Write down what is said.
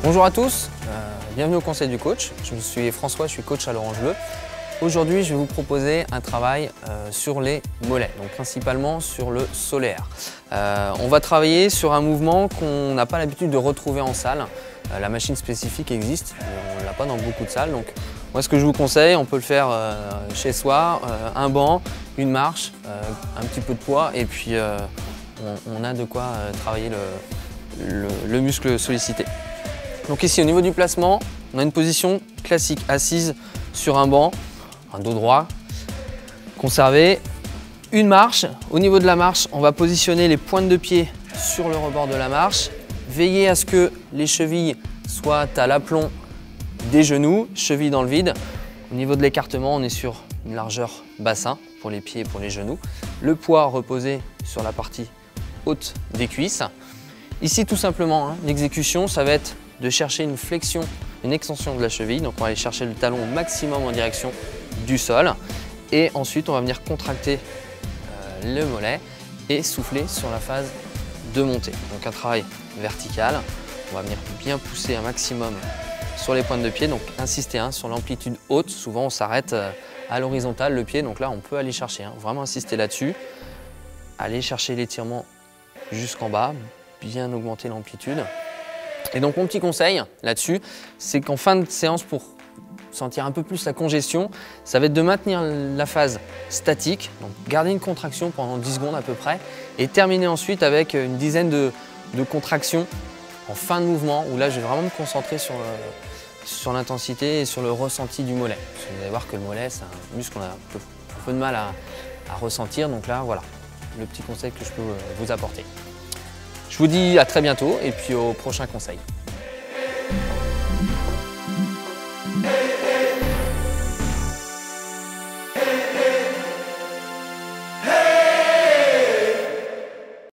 Bonjour à tous, bienvenue au Conseil du coach. Je suis François, je suis coach à l'Orange Bleu. Aujourd'hui, je vais vous proposer un travail sur les mollets, donc principalement sur le solaire. On va travailler sur un mouvement qu'on n'a pas l'habitude de retrouver en salle. La machine spécifique existe, mais on ne l'a pas dans beaucoup de salles. Donc, moi, ce que je vous conseille, on peut le faire chez soi, un banc, une marche, un petit peu de poids, et puis on a de quoi travailler le muscle sollicité. Donc ici, au niveau du placement, on a une position classique, assise sur un banc, un dos droit, conservé. Une marche, au niveau de la marche, on va positionner les pointes de pied sur le rebord de la marche. Veillez à ce que les chevilles soient à l'aplomb des genoux, chevilles dans le vide. Au niveau de l'écartement, on est sur une largeur bassin pour les pieds et pour les genoux. Le poids reposé sur la partie haute des cuisses. Ici, tout simplement, l'exécution, ça va être de chercher une flexion, une extension de la cheville. Donc on va aller chercher le talon au maximum en direction du sol. Et ensuite, on va venir contracter le mollet et souffler sur la phase de montée. Donc un travail vertical. On va venir bien pousser un maximum sur les pointes de pied. Donc insister sur l'amplitude haute. Souvent, on s'arrête à l'horizontale, le pied. Donc là, on peut aller chercher, vraiment insister là-dessus. Aller chercher l'étirement jusqu'en bas, bien augmenter l'amplitude. Et donc mon petit conseil là-dessus, c'est qu'en fin de séance, pour sentir un peu plus la congestion, ça va être de maintenir la phase statique, donc garder une contraction pendant 10 secondes à peu près, et terminer ensuite avec une dizaine de contractions en fin de mouvement, où là je vais vraiment me concentrer sur l'intensité et sur le ressenti du mollet. Parce que vous allez voir que le mollet, c'est un muscle qu'on a un peu de mal à ressentir, donc là voilà, le petit conseil que je peux vous apporter. Je vous dis à très bientôt et puis au prochain conseil.